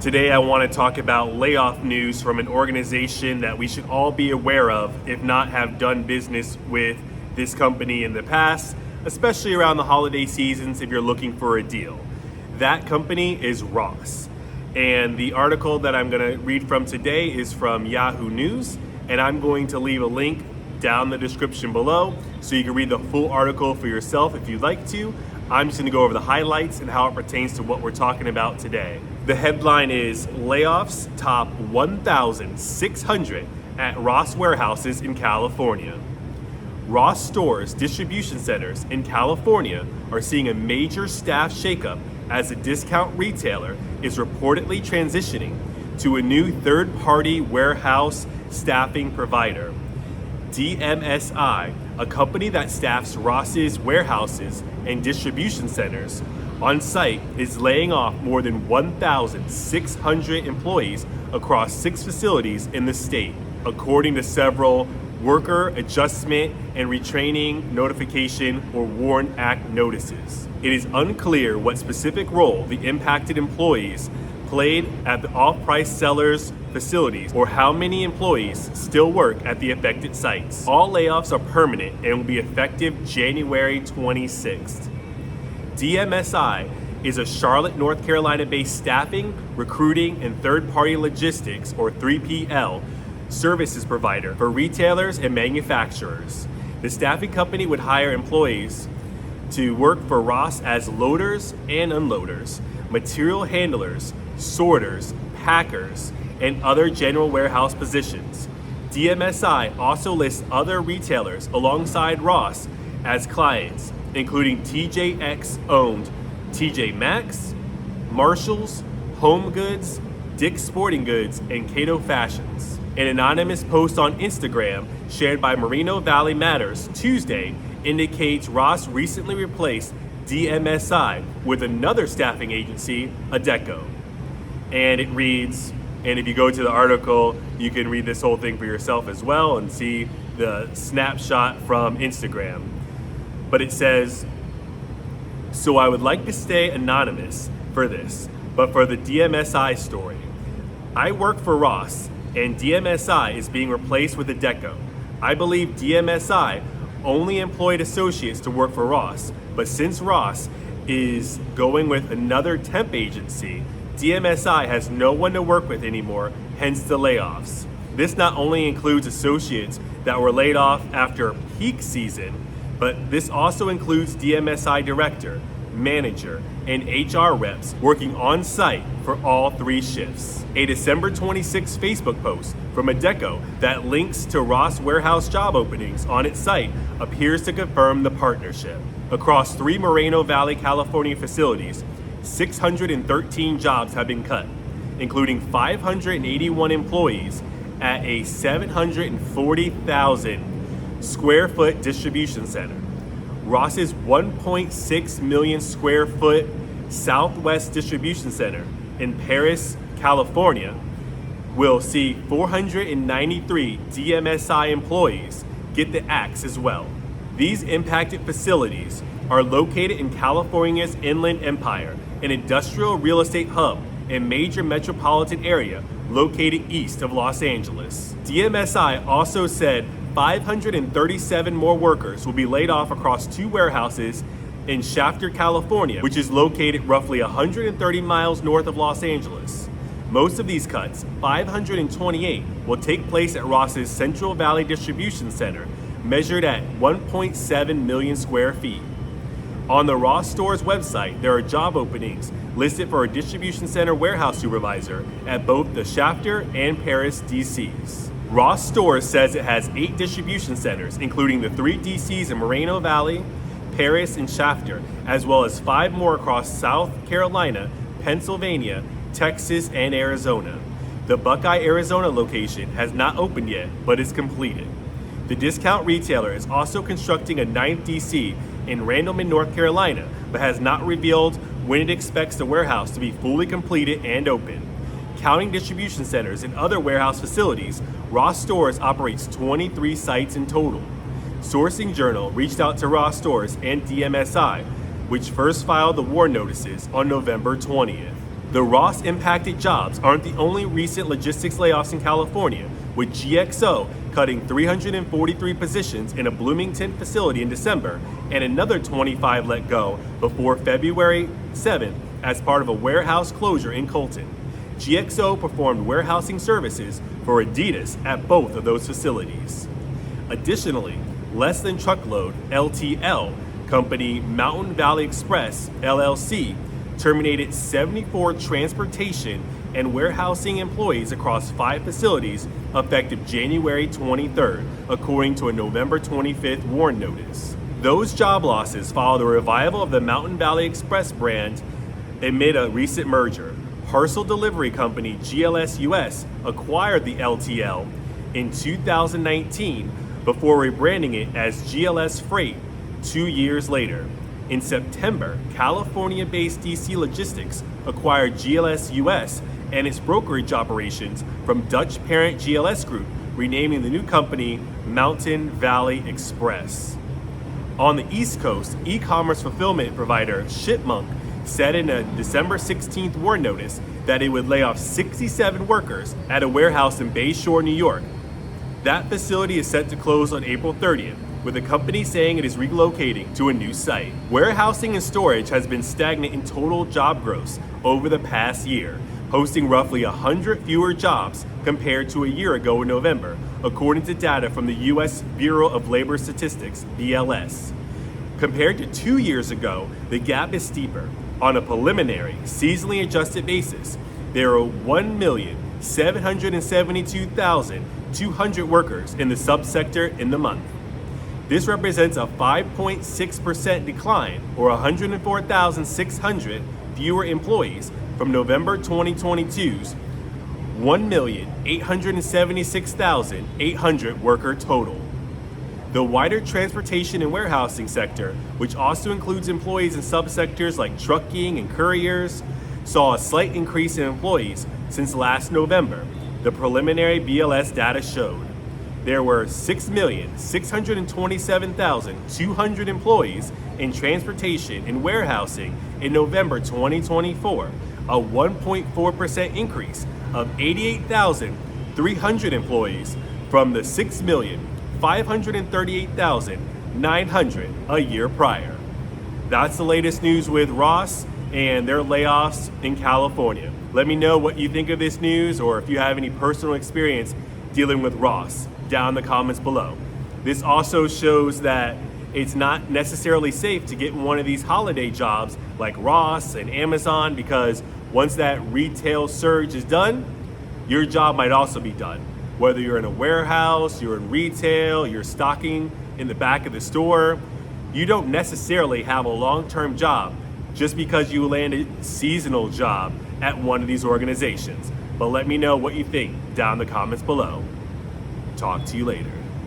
Today I want to talk about layoff news from an organization that we should all be aware of, if not have done business with this company in the past, especially around the holiday seasons if you're looking for a deal. That company is Ross. And the article that I'm going to read from today is from Yahoo News, and I'm going to leave a link down the description below so you can read the full article for yourself if you'd like to. I'm just going to go over the highlights and how it pertains to what we're talking about today. The headline is Layoffs Top 1,600 at Ross Warehouses in California. Ross stores distribution centers in California are seeing a major staff shakeup as the discount retailer is reportedly transitioning to a new third-party warehouse staffing provider. DMSI, a company that staffs Ross's warehouses and distribution centers on site, is laying off more than 1,600 employees across 6 facilities in the state, according to several Worker Adjustment and Retraining Notification or WARN Act notices. It is unclear what specific role the impacted employees played at the off-price sellers' facilities or how many employees still work at the affected sites. All layoffs are permanent and will be effective January 26th. DMSI is a Charlotte, North Carolina-based staffing, recruiting, and third-party logistics, or 3PL, services provider for retailers and manufacturers. The staffing company would hire employees to work for Ross as loaders and unloaders, material handlers, sorters, packers, and other general warehouse positions. DMSI also lists other retailers alongside Ross as clients, including TJX-owned TJ Maxx, Marshalls, Home Goods, Dick's Sporting Goods, and Cato Fashions. An anonymous post on Instagram shared by Moreno Valley Matters Tuesday indicates Ross recently replaced DMSI with another staffing agency, Adecco. And it reads, and if you go to the article, you can read this whole thing for yourself as well and see the snapshot from Instagram. But it says, "So I would like to stay anonymous for this, but for the DMSI story. I work for Ross, and DMSI is being replaced with Adecco. I believe DMSI only employed associates to work for Ross, but since Ross is going with another temp agency, DMSI has no one to work with anymore, hence the layoffs. This not only includes associates that were laid off after peak season, but this also includes DMSI director, manager, and HR reps working on site for all 3 shifts." A December 26 Facebook post from Adecco that links to Ross warehouse job openings on its site appears to confirm the partnership. Across 3 Moreno Valley, California facilities, 613 jobs have been cut, including 581 employees at a 740,000 square foot distribution center. Ross's 1.6 million square foot Southwest Distribution Center in Paris, California, will see 493 DMSI employees get the axe as well. These impacted facilities are located in California's Inland Empire, an industrial real estate hub and major metropolitan area located east of Los Angeles. DMSI also said 537 more workers will be laid off across 2 warehouses in Shafter, California, which is located roughly 130 miles north of Los Angeles. Most of these cuts, 528, will take place at Ross's Central Valley Distribution Center, measured at 1.7 million square feet. On the Ross store's website, there are job openings listed for a distribution center warehouse supervisor at both the Shafter and Paris DCs. Ross Stores says it has 8 distribution centers, including the 3 DCs in Moreno Valley, Paris, and Shafter, as well as 5 more across South Carolina, Pennsylvania, Texas, and Arizona. The Buckeye, Arizona location has not opened yet, but is completed. The discount retailer is also constructing a 9th DC in Randleman, North Carolina, but has not revealed when it expects the warehouse to be fully completed and open. Counting distribution centers and other warehouse facilities, Ross Stores operates 23 sites in total. Sourcing Journal reached out to Ross Stores and DMSI, which first filed the WARN notices on November 20th. The Ross impacted jobs aren't the only recent logistics layoffs in California, with GXO cutting 343 positions in a Bloomington facility in December and another 25 let go before February 7th as part of a warehouse closure in Colton. GXO performed warehousing services for Adidas at both of those facilities. Additionally, Less Than Truckload LTL company Mountain Valley Express LLC terminated 74 transportation and warehousing employees across 5 facilities effective January 23rd, according to a November 25th WARN notice. Those job losses follow the revival of the Mountain Valley Express brand amid a recent merger. Parcel delivery company GLS US acquired the LTL in 2019 before rebranding it as GLS Freight 2 years later. In September, California-based DC Logistics acquired GLS US and its brokerage operations from Dutch parent GLS Group, renaming the new company Mountain Valley Express. On the East Coast, e-commerce fulfillment provider Shipmonk said in a December 16th WARN notice that it would lay off 67 workers at a warehouse in Bayshore, New York. That facility is set to close on April 30th, with the company saying it is relocating to a new site. Warehousing and storage has been stagnant in total job growth over the past year, posting roughly 100 fewer jobs compared to a year ago in November, according to data from the U.S. Bureau of Labor Statistics, BLS. Compared to 2 years ago, the gap is steeper. On a preliminary, seasonally adjusted basis, there are 1,772,200 workers in the subsector in the month. This represents a 5.6% decline, or 104,600 fewer employees from November 2022's 1,876,800 worker total. The wider transportation and warehousing sector, which also includes employees in subsectors like trucking and couriers, saw a slight increase in employees since last November, the preliminary BLS data showed. There were 6,627,200 employees in transportation and warehousing in November 2024, a 1.4% increase of 88,300 employees from the 6,538,900 a year prior. That's the latest news with Ross and their layoffs in California. Let me know what you think of this news, or if you have any personal experience dealing with Ross, down in the comments below. This also shows that it's not necessarily safe to get one of these holiday jobs like Ross and Amazon, because once that retail surge is done, your job might also be done. Whether you're in a warehouse, you're in retail, you're stocking in the back of the store, you don't necessarily have a long-term job just because you landed a seasonal job at one of these organizations. But let me know what you think down in the comments below. Talk to you later.